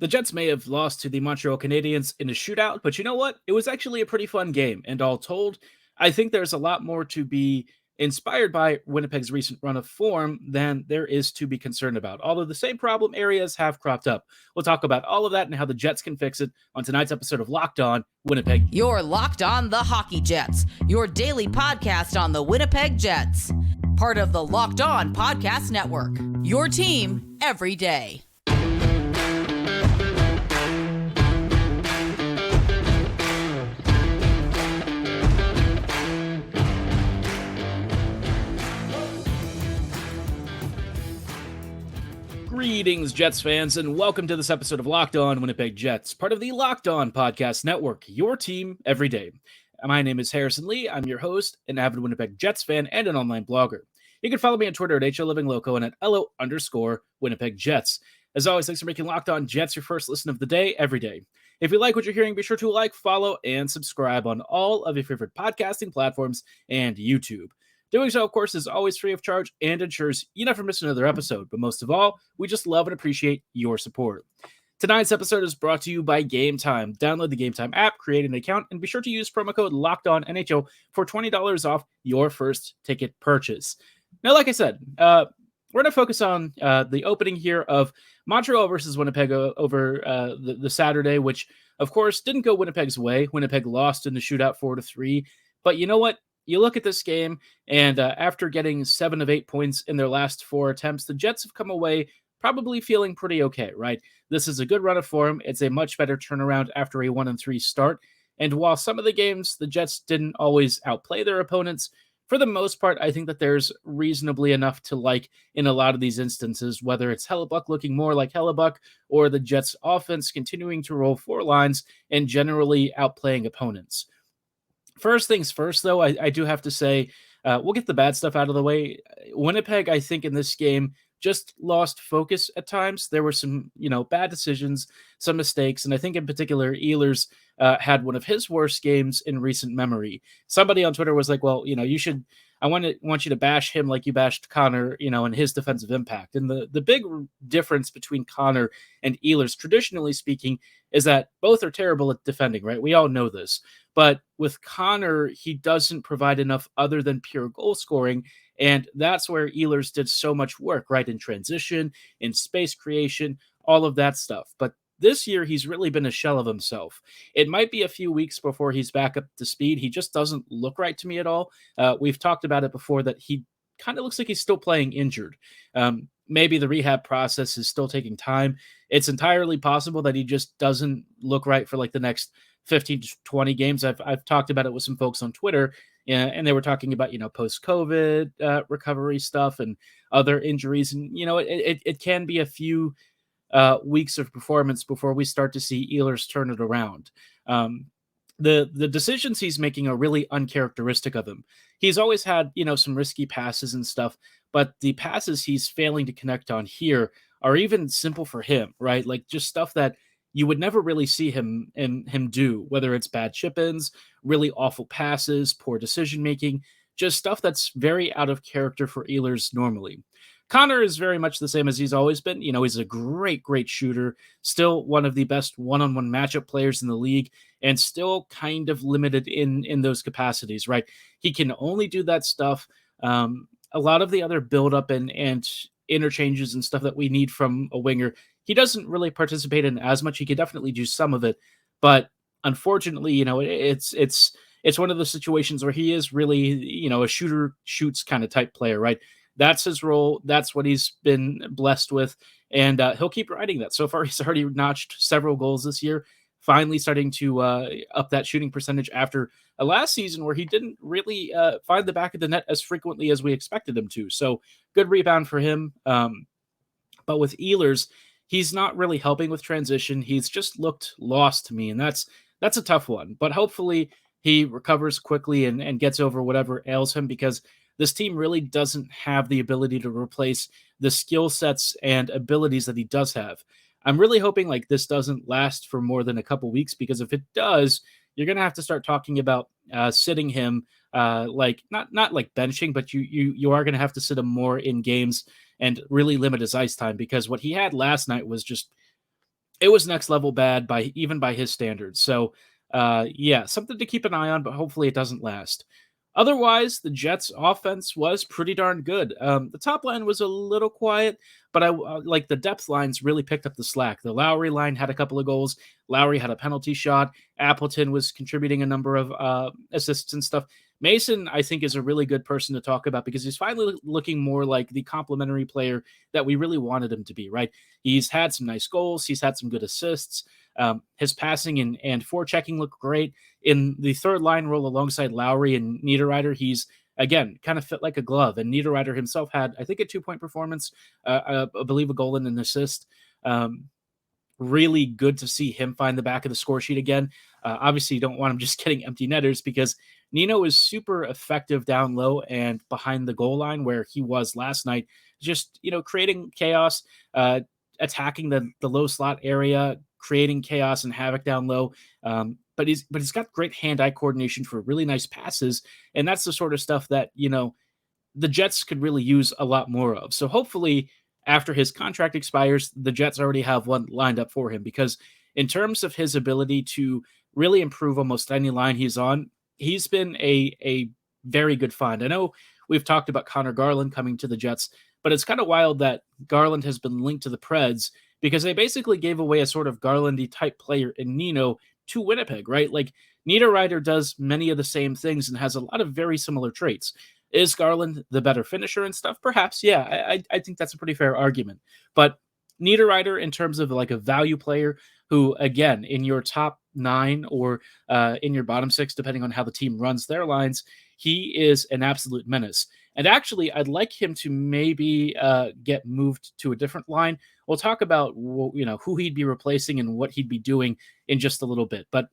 The Jets may have lost to the Montreal Canadiens in a shootout, but you know what? It was actually a pretty fun game, and all told, I think there's a lot more to be inspired by Winnipeg's recent run of form than there is to be concerned about, although the same problem areas have cropped up. We'll talk about all of that and how the Jets can fix it on tonight's episode of Locked On Winnipeg. You're Locked On the Hockey Jets, your daily podcast on the Winnipeg Jets. Part of the Locked On Podcast Network, your team every day. Greetings, Jets fans, and welcome to this episode of Locked On Winnipeg Jets, part of the Locked On Podcast Network, your team every day. My name is Harrison Lee. I'm your host, an avid Winnipeg Jets fan, and an online blogger. You can follow me on Twitter at HLLivingLoco and at LO_Winnipeg Jets. As always, thanks for making Locked On Jets your first listen of the day every day. If you like what you're hearing, be sure to like, follow, and subscribe on all of your favorite podcasting platforms and YouTube. Doing so, of course, is always free of charge and ensures you never miss another episode. But most of all, we just love and appreciate your support. Tonight's episode is brought to you by Game Time. Download the Game Time app, create an account, and be sure to use promo code LOCKEDONNHL for $20 off your first ticket purchase. Now, like I said, we're going to focus on the opening here of Montreal versus Winnipeg over the Saturday, which, of course, didn't go Winnipeg's way. Winnipeg lost in the shootout 4-3. But you know what? You look at this game, and after getting 7 of 8 points in their last 4 attempts, the Jets have come away probably feeling pretty okay, right? This is a good run of form. It's a much better turnaround after a 1-3 start. And while some of the games, the Jets didn't always outplay their opponents, for the most part, I think that there's reasonably enough to like in a lot of these instances, whether it's Hellebuyck looking more like Hellebuyck or the Jets offense continuing to roll 4 lines and generally outplaying opponents. First things first, though, I do have to say, we'll get the bad stuff out of the way. Winnipeg, I think, in this game just lost focus at times. There were some, bad decisions, some mistakes, and I think in particular, Ehlers had one of his worst games in recent memory. Somebody on Twitter was like, well, I want you to bash him like you bashed Connor, and his defensive impact. And the big difference between Connor and Ehlers, traditionally speaking, is that both are terrible at defending, right? We all know this. But with Connor, he doesn't provide enough other than pure goal scoring. And that's where Ehlers did so much work, right? In transition, in space creation, all of that stuff. But this year, he's really been a shell of himself. It might be a few weeks before he's back up to speed. He just doesn't look right to me at all. We've talked about it before that he kind of looks like he's still playing injured. Maybe the rehab process is still taking time. It's entirely possible that he just doesn't look right for like the next 15 to 20 games. I've talked about it with some folks on Twitter, and they were talking about, post-COVID recovery stuff and other injuries. And, it can be a few weeks of performance before we start to see Ehlers turn it around. The decisions he's making are really uncharacteristic of him. He's always had, some risky passes and stuff, but the passes he's failing to connect on here are even simple for him, right? Like just stuff that you would never really see him do, whether it's bad chip-ins, really awful passes, poor decision-making, just stuff that's very out of character for Ehlers normally. Connor is very much the same as he's always been. He's a great, great shooter, still one of the best one-on-one matchup players in the league, and still kind of limited in those capacities, right? He can only do that stuff. A lot of the other build-up and interchanges and stuff that we need from a winger, he doesn't really participate in as much. He can definitely do some of it, but unfortunately, it's one of the situations where he is really, a shooter shoots kind of type player, right? That's his role. That's what he's been blessed with, and he'll keep riding that. So far, he's already notched several goals this year, finally starting to up that shooting percentage after a last season where he didn't really find the back of the net as frequently as we expected him to. So good rebound for him. But with Ehlers, he's not really helping with transition. He's just looked lost to me, and that's a tough one. But hopefully he recovers quickly and gets over whatever ails him, because this team really doesn't have the ability to replace the skill sets and abilities that he does have. I'm really hoping like this doesn't last for more than a couple weeks, because if it does, you're going to have to start talking about sitting him, like not like benching, but you are going to have to sit him more in games and really limit his ice time, because what he had last night was just it was next level bad even by his standards. So, yeah, something to keep an eye on, but hopefully it doesn't last. Otherwise, the Jets' offense was pretty darn good. The top line was a little quiet, but I like the depth lines really picked up the slack. The Lowry line had a couple of goals. Lowry had a penalty shot. Appleton was contributing a number of assists and stuff. Mason, I think, is a really good person to talk about because he's finally looking more like the complementary player that we really wanted him to be, right? He's had some nice goals. He's had some good assists. His passing and forechecking look great. In the third line role alongside Lowry and Niederreiter, he's, again, kind of fit like a glove. And Niederreiter himself had, I think, a 2-point performance, I believe a goal and an assist. Really good to see him find the back of the score sheet again. Obviously, you don't want him just getting empty netters because Nino is super effective down low and behind the goal line where he was last night, just, creating chaos, attacking the low slot area, creating chaos and havoc down low. But he's got great hand-eye coordination for really nice passes. And that's the sort of stuff that, the Jets could really use a lot more of. So hopefully after his contract expires, the Jets already have one lined up for him because in terms of his ability to really improve almost any line he's on, he's been a very good find. I know we've talked about Connor Garland coming to the Jets, but it's kind of wild that Garland has been linked to the Preds because they basically gave away a sort of Garlandy type player in Nino to Winnipeg, right? Like Niederreiter does many of the same things and has a lot of very similar traits. Is Garland the better finisher and stuff? Perhaps, yeah. I think that's a pretty fair argument. But Niederreiter, in terms of like a value player who, again, in your top 9 or in your bottom 6, depending on how the team runs their lines, he is an absolute menace. And actually, I'd like him to maybe get moved to a different line. We'll talk about who he'd be replacing and what he'd be doing in just a little bit. But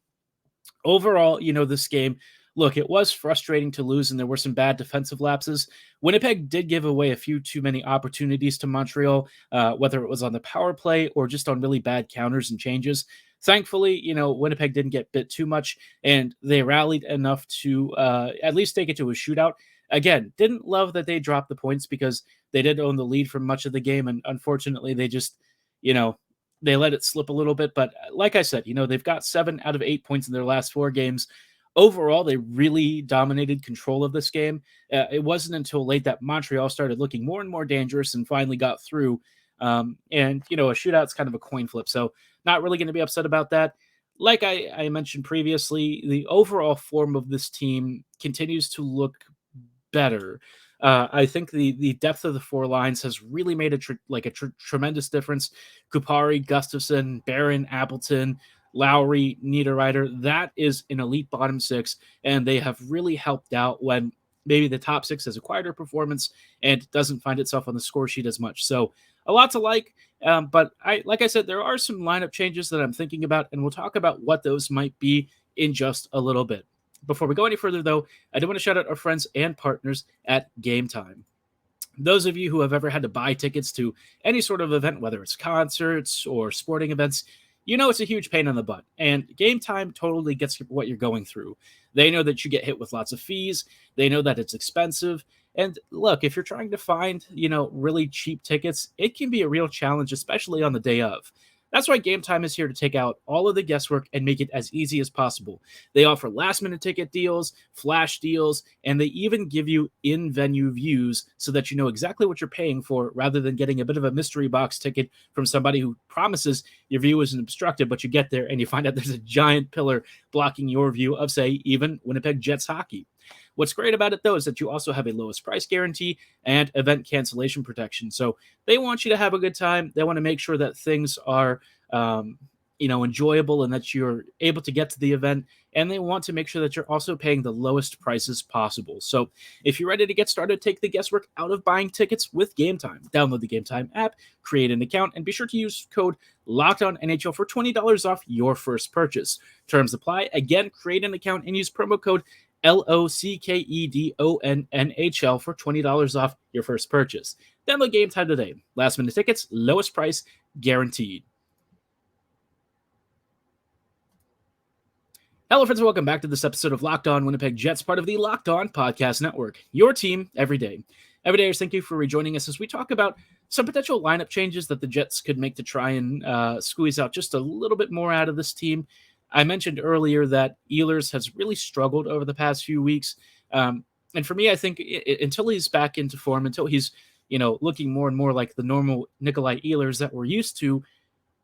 overall, this game, look, it was frustrating to lose, and there were some bad defensive lapses. Winnipeg did give away a few too many opportunities to Montreal, whether it was on the power play or just on really bad counters and changes. Thankfully, Winnipeg didn't get bit too much, and they rallied enough to at least take it to a shootout. Again, didn't love that they dropped the points because they did own the lead for much of the game, and unfortunately, they just, they let it slip a little bit. But like I said, they've got 7 out of 8 points in their last 4 games. Overall, they really dominated control of this game. It wasn't until late that Montreal started looking more and more dangerous and finally got through. And, a shootout's kind of a coin flip, so not really going to be upset about that. Like I mentioned previously, the overall form of this team continues to look better. I think the depth of the 4 lines has really made a tremendous difference. Kupari, Gustafsson, Barron, Appleton, Lowry, Niederreiter, that is an elite bottom 6, and they have really helped out when maybe the top 6 has a quieter performance and doesn't find itself on the score sheet as much. So a lot to like, but like I said, there are some lineup changes that I'm thinking about, and we'll talk about what those might be in just a little bit. Before we go any further, though, I do want to shout out our friends and partners at Game Time. Those of you who have ever had to buy tickets to any sort of event, whether it's concerts or sporting events, it's a huge pain in the butt, and Game Time totally gets what you're going through. They know that you get hit with lots of fees. They know that it's expensive. And look, if you're trying to find, really cheap tickets, it can be a real challenge, especially on the day of. That's why Game Time is here to take out all of the guesswork and make it as easy as possible. They offer last-minute ticket deals, flash deals, and they even give you in-venue views so that you know exactly what you're paying for rather than getting a bit of a mystery box ticket from somebody who promises your view isn't obstructed, but you get there and you find out there's a giant pillar blocking your view of, say, even Winnipeg Jets hockey. What's great about it, though, is that you also have a lowest price guarantee and event cancellation protection. So they want you to have a good time. They want to make sure that things are, enjoyable and that you're able to get to the event. And they want to make sure that you're also paying the lowest prices possible. So if you're ready to get started, take the guesswork out of buying tickets with Game Time. Download the Game Time app, create an account, and be sure to use code LOCKEDONNHL for $20 off your first purchase. Terms apply. Again, create an account and use promo code LOCKEDONNHL for $20 off your first purchase. Download Game Time today. Last minute tickets, lowest price guaranteed. Hello, friends, and welcome back to this episode of Locked On Winnipeg Jets, part of the Locked On Podcast Network, your team every day. Everydayers, thank you for rejoining us as we talk about some potential lineup changes that the Jets could make to try and squeeze out just a little bit more out of this team. I mentioned earlier that Ehlers has really struggled over the past few weeks. And for me, I think until he's back into form, until he's, looking more and more like the normal Nikolai Ehlers that we're used to,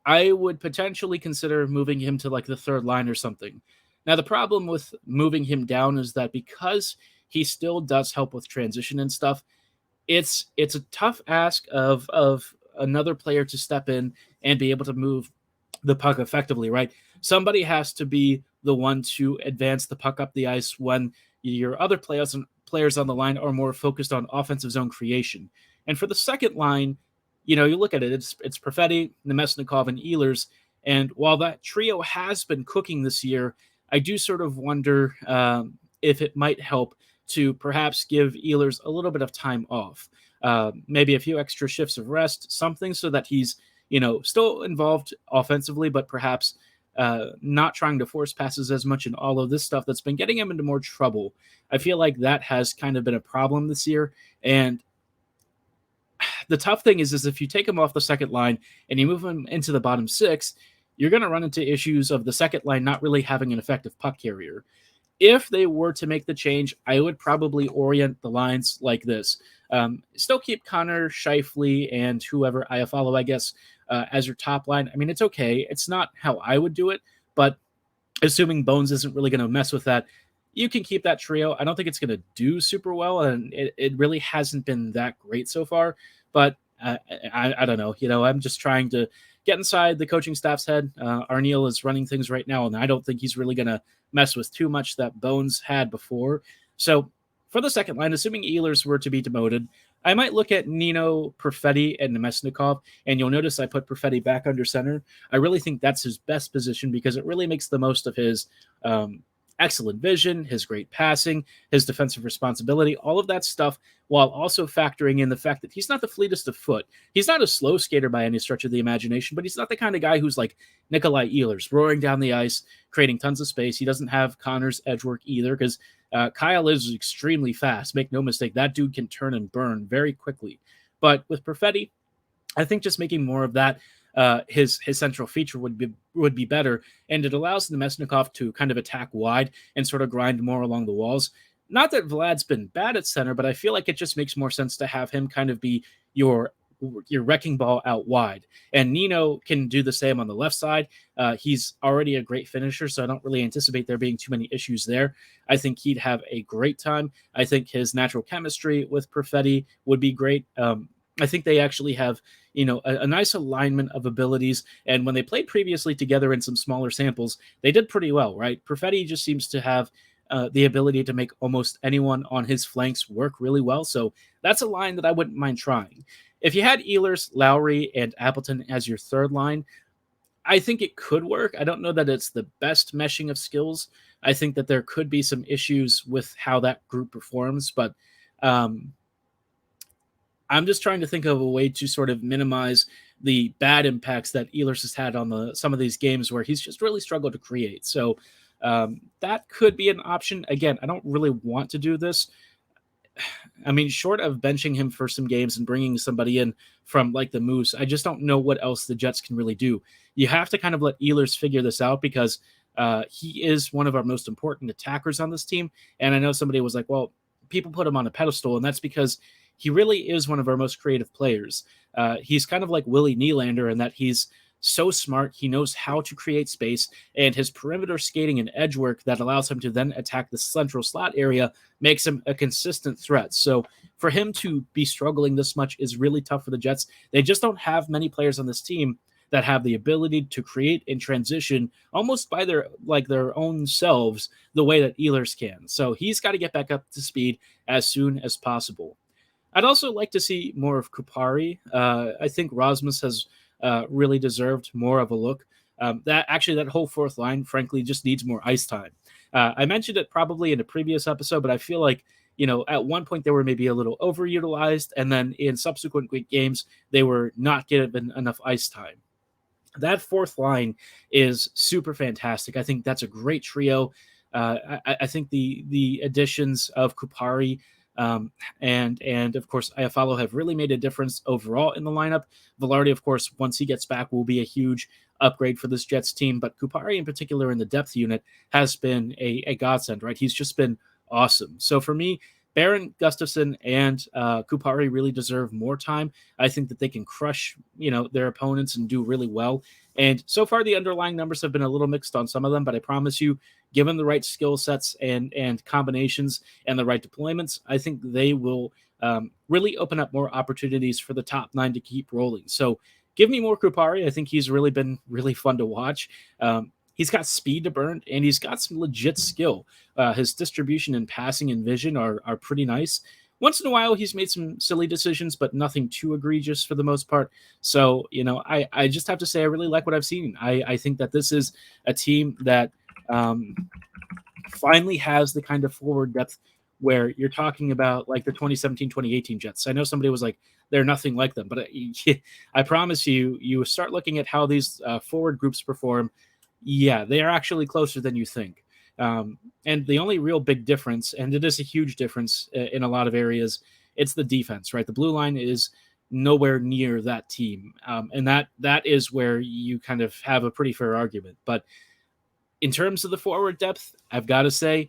I would potentially consider moving him to like the third line or something. Now, the problem with moving him down is that because he still does help with transition and stuff, it's a tough ask of another player to step in and be able to move the puck effectively, right? Somebody has to be the one to advance the puck up the ice when your other players on the line are more focused on offensive zone creation. And for the second line, you look at it, it's Perfetti, Nemesnikov, and Ehlers. And while that trio has been cooking this year, I do sort of wonder if it might help to perhaps give Ehlers a little bit of time off, maybe a few extra shifts of rest, something so that he's, still involved offensively, but perhaps not trying to force passes as much and all of this stuff that's been getting him into more trouble. I feel like that has kind of been a problem this year. And the tough thing is if you take him off the second line and you move him into the bottom six, you're going to run into issues of the second line not really having an effective puck carrier. If they were to make the change, I would probably orient the lines like this. Still keep Connor, Scheifele, and whoever Iafallo, I guess, as your top line. I mean, it's okay. It's not how I would do it, but assuming Bones isn't really going to mess with that, you can keep that trio. I don't think it's going to do super well, and it really hasn't been that great so far, but I don't know. I'm just trying to get inside the coaching staff's head. Arniel is running things right now, and I don't think he's really going to mess with too much that Bones had before. So for the second line, assuming Ehlers were to be demoted, I might look at Nino, Perfetti, and Nemesnikov, and you'll notice I put Perfetti back under center. I really think that's his best position because it really makes the most of his excellent vision, his great passing, his defensive responsibility, all of that stuff, while also factoring in the fact that he's not the fleetest of foot. He's not a slow skater by any stretch of the imagination, but he's not the kind of guy who's like Nikolai Ehlers, roaring down the ice, creating tons of space. He doesn't have Connor's edge work either because Kyle is extremely fast. Make no mistake, that dude can turn and burn very quickly. But with Perfetti, I think just making more of that his central feature would be better, and it allows Nemesnikov to kind of attack wide and sort of grind more along the walls. Not that Vlad's been bad at center, but I feel like it just makes more sense to have him kind of be your wrecking ball out wide. And Nino can do the same on the left side. He's already a great finisher, so I don't really anticipate there being too many issues there. I think he'd have a great time. I think his natural chemistry with Perfetti would be great. I think they actually have, a nice alignment of abilities. And when they played previously together in some smaller samples, they did pretty well, right? Perfetti just seems to have the ability to make almost anyone on his flanks work really well. So that's a line that I wouldn't mind trying. If you had Ehlers, Lowry, and Appleton as your third line, I think it could work. I don't know that it's the best meshing of skills. I think that there could be some issues with how that group performs, but I'm just trying to think of a way to sort of minimize the bad impacts that Ehlers has had on some of these games where he's just really struggled to create. So that could be an option. Again, I don't really want to do this. I mean, short of benching him for some games and bringing somebody in from like the Moose, I just don't know what else the Jets can really do. You have to kind of let Ehlers figure this out because he is one of our most important attackers on this team. And I know somebody was like, well, people put him on a pedestal, and that's because he really is one of our most creative players. He's kind of like Willie Nylander in that he's so smart. He knows how to create space, and his perimeter skating and edge work that allows him to then attack the central slot area makes him a consistent threat. So for him to be struggling this much is really tough for the Jets. They just don't have many players on this team that have the ability to create and transition almost by their own selves the way that Ehlers can. So he's got to get back up to speed as soon as possible. I'd also like to see more of Kupari. I think Rasmus has really deserved more of a look. That whole fourth line, frankly, just needs more ice time. I mentioned it probably in a previous episode, but I feel like, at one point they were maybe a little overutilized, and then in subsequent games, they were not given enough ice time. That fourth line is super fantastic. I think that's a great trio. I think the additions of Kupari And of course, Iafallo have really made a difference overall in the lineup. Velarde, of course, once he gets back, will be a huge upgrade for this Jets team. But Kupari, in particular, in the depth unit, has been a godsend, right? He's just been awesome. So for me, Barron, Gustafsson, and Kupari really deserve more time. I think that they can crush, their opponents and do really well. And so far, the underlying numbers have been a little mixed on some of them, but I promise you, given the right skill sets and combinations and the right deployments, I think they will really open up more opportunities for the top 9 to keep rolling. So give me more Kupari. I think he's really been really fun to watch. He's got speed to burn, and he's got some legit skill. His distribution and passing and vision are pretty nice. Once in a while, he's made some silly decisions, but nothing too egregious for the most part. So, I just have to say I really like what I've seen. I think that this is a team that finally has the kind of forward depth where you're talking about like the 2017-2018 Jets. I know somebody was like, they're nothing like them, but I promise you start looking at how these forward groups perform. Yeah, they are actually closer than you think. And the only real big difference, and it is a huge difference in a lot of areas, it's the defense, right? The blue line is nowhere near that team. And that is where you kind of have a pretty fair argument. But in terms of the forward depth, I've got to say,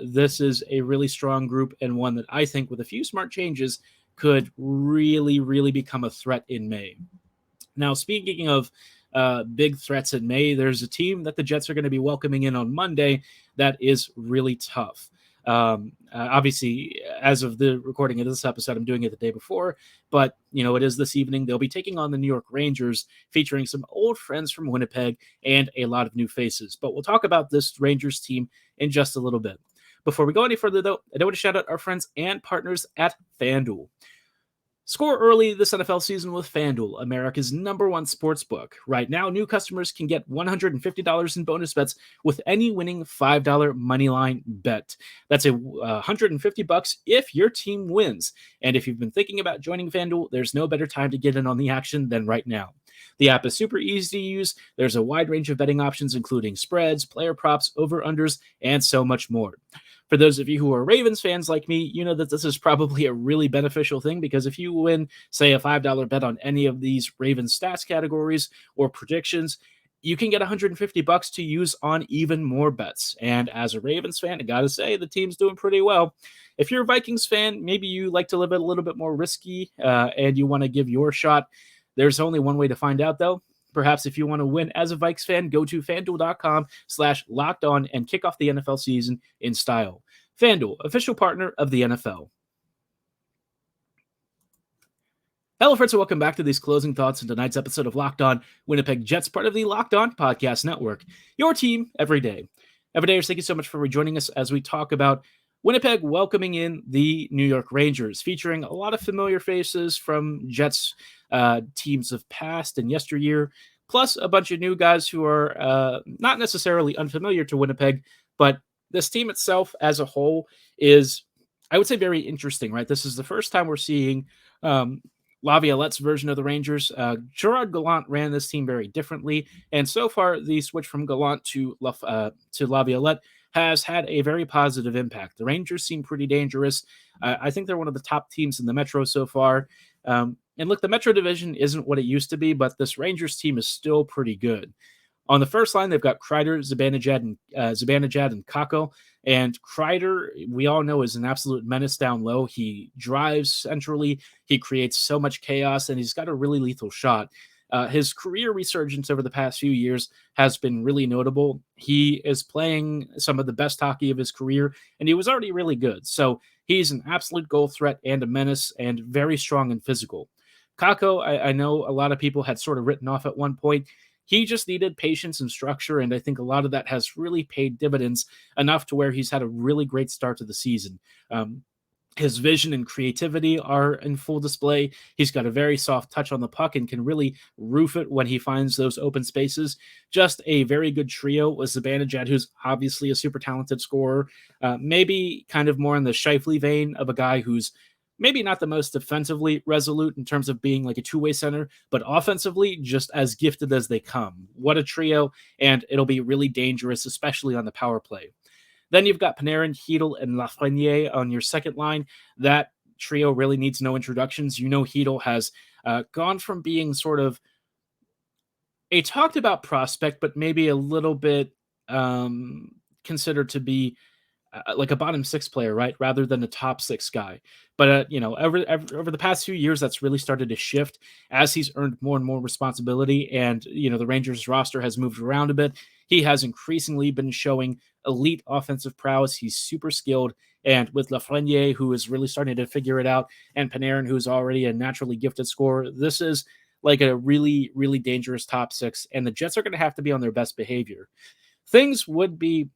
this is a really strong group, and one that I think with a few smart changes could really, really become a threat in May. Now, speaking of big threats in May, there's a team that the Jets are going to be welcoming in on Monday that is really tough. Obviously, as of the recording of this episode, I'm doing it the day before, but it is this evening. They'll be taking on the New York Rangers, featuring some old friends from Winnipeg and a lot of new faces. But we'll talk about this Rangers team in just a little bit. Before we go any further, though, I do want to shout out our friends and partners at FanDuel. Score early this NFL season with FanDuel, America's #1 sportsbook. Right now, new customers can get $150 in bonus bets with any winning $5 moneyline bet. That's $150 if your team wins. And if you've been thinking about joining FanDuel, there's no better time to get in on the action than right now. The app is super easy to use. There's a wide range of betting options, including spreads, player props, over-unders, and so much more. For those of you who are Ravens fans like me, you know that this is probably a really beneficial thing, because if you win, say, a $5 bet on any of these Ravens stats categories or predictions, you can get $150 to use on even more bets. And as a Ravens fan, I got to say, the team's doing pretty well. If you're a Vikings fan, maybe you like to live it a little bit more risky and you want to give your shot. There's only one way to find out, though. Perhaps if you want to win as a Vikes fan, go to FanDuel.com/lockedon and kick off the NFL season in style. FanDuel, official partner of the NFL. Hello, friends, and welcome back to these closing thoughts in tonight's episode of Locked On Winnipeg Jets, part of the Locked On Podcast Network. Your team every day. Everydayers, thank you so much for rejoining us as we talk about Winnipeg welcoming in the New York Rangers, featuring a lot of familiar faces from Jets teams of past and yesteryear, plus a bunch of new guys who are not necessarily unfamiliar to Winnipeg, but this team itself as a whole is, I would say, very interesting, right? This is the first time we're seeing Laviolette's version of the Rangers. Gerard Gallant ran this team very differently, and so far the switch from Gallant to Laviolette has had a very positive impact. The Rangers seem pretty dangerous. I think they're one of the top teams in the Metro so far. And look, the Metro division isn't what it used to be, but this Rangers team is still pretty good. On the first line, they've got Kreider, Zibanejad, and Kakko. And Kreider, we all know, is an absolute menace down low. He drives centrally. He creates so much chaos, and he's got a really lethal shot. His career resurgence over the past few years has been really notable. He is playing some of the best hockey of his career, and he was already really good. So he's an absolute goal threat and a menace, and very strong and physical. Kakko, I know a lot of people had sort of written off at one point. He just needed patience and structure, and I think a lot of that has really paid dividends enough to where he's had a really great start to the season. His vision and creativity are in full display. He's got a very soft touch on the puck and can really roof it when he finds those open spaces. Just a very good trio with Zibanejad, who's obviously a super talented scorer. Maybe kind of more in the Scheifele vein of a guy who's maybe not the most defensively resolute in terms of being like a two-way center, but offensively just as gifted as they come. What a trio, and it'll be really dangerous, especially on the power play. Then you've got Panarin, Hedl, and Lafreniere on your second line. That trio really needs no introductions. Hedl has gone from being sort of a talked about prospect, but maybe a little bit considered to be like a bottom six player, right? Rather than a top six guy. But, over the past few years, that's really started to shift as he's earned more and more responsibility. And, the Rangers roster has moved around a bit. He has increasingly been showing elite offensive prowess. He's super skilled. And with Lafreniere, who is really starting to figure it out, and Panarin, who's already a naturally gifted scorer, this is like a really, really dangerous top six. And the Jets are going to have to be on their best behavior. Things would be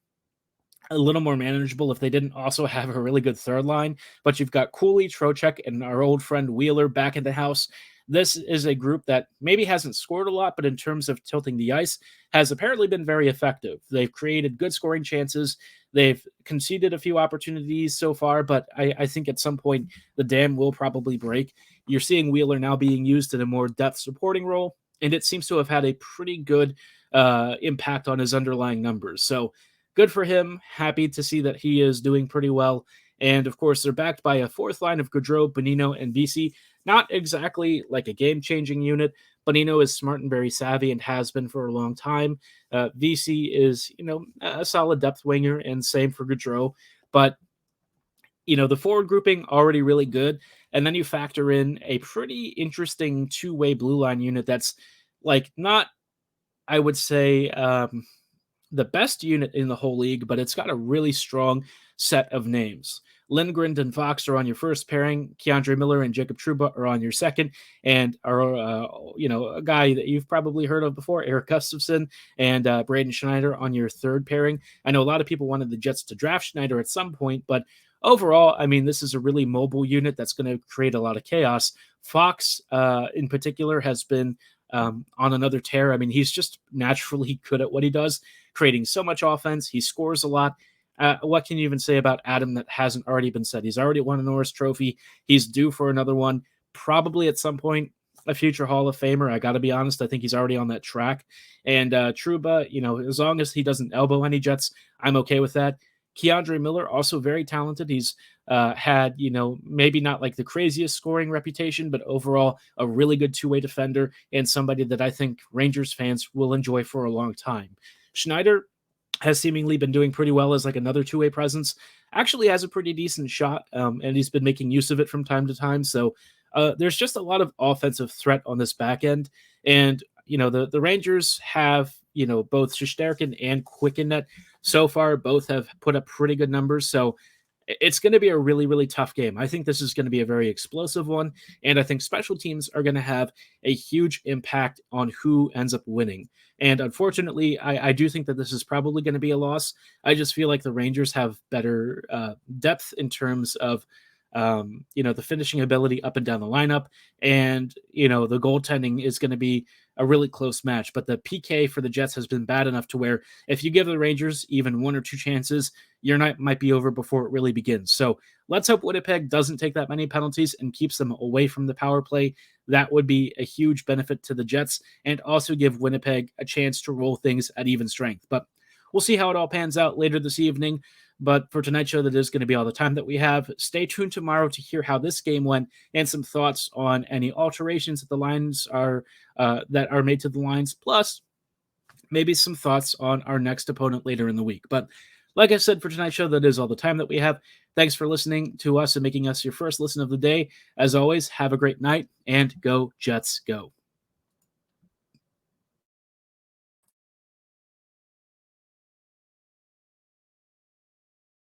a little more manageable if they didn't also have a really good third line, but you've got Cooley, Trocheck, and our old friend Wheeler back in the house. This is a group that maybe hasn't scored a lot, but in terms of tilting the ice, has apparently been very effective. They've created good scoring chances. They've conceded a few opportunities so far, but I think at some point the dam will probably break. You're seeing Wheeler now being used in a more depth supporting role, and it seems to have had a pretty good impact on his underlying numbers. So good for him. Happy to see that he is doing pretty well. And of course, they're backed by a fourth line of Gaudreau, Bonino, and Vesey. Not exactly like a game-changing unit. Bonino is smart and very savvy and has been for a long time. Vesey is, a solid depth winger, and same for Gaudreau. But, the forward grouping already really good. And then you factor in a pretty interesting two-way blue line unit that's like not, I would say, the best unit in the whole league, but it's got a really strong set of names. Lindgren and Fox are on your first pairing. K'Andre Miller and Jacob Trouba are on your second. And a guy that you've probably heard of before, Eric Gustafsson and Braden Schneider on your third pairing. I know a lot of people wanted the Jets to draft Schneider at some point, but overall, this is a really mobile unit that's going to create a lot of chaos. Fox, in particular, has been on another tear. He's just naturally good at what he does, creating so much offense. He scores a lot. What can you even say about Adam that hasn't already been said? He's already won a Norris Trophy. He's due for another one, probably at some point a future Hall of Famer. I got to be honest. I think he's already on that track. And Trouba, as long as he doesn't elbow any Jets, I'm okay with that. K'Andre Miller, also very talented. He's had, maybe not like the craziest scoring reputation, but overall a really good two-way defender and somebody that I think Rangers fans will enjoy for a long time. Schneider has seemingly been doing pretty well as like another two-way presence. Actually has a pretty decent shot, and he's been making use of it from time to time. So there's just a lot of offensive threat on this back end. And, the Rangers have, both Shesterkin and Quickenett so far. Both have put up pretty good numbers. So it's going to be a really, really tough game. I think this is going to be a very explosive one. And I think special teams are going to have a huge impact on who ends up winning. And unfortunately, I do think that this is probably going to be a loss. I just feel like the Rangers have better depth in terms of, the finishing ability up and down the lineup. And, the goaltending is going to be a really close match. But the PK for the Jets has been bad enough to where if you give the Rangers even one or two chances, your night might be over before it really begins. So let's hope Winnipeg doesn't take that many penalties and keeps them away from the power play. That would be a huge benefit to the Jets and also give Winnipeg a chance to roll things at even strength. But we'll see how it all pans out later this evening. But for tonight's show, that is going to be all the time that we have. Stay tuned tomorrow to hear how this game went and some thoughts on any alterations that the lines are that are made to the lines, plus maybe some thoughts on our next opponent later in the week. But like I said, for tonight's show, that is all the time that we have. Thanks for listening to us and making us your first listen of the day. As always, have a great night and go Jets, go.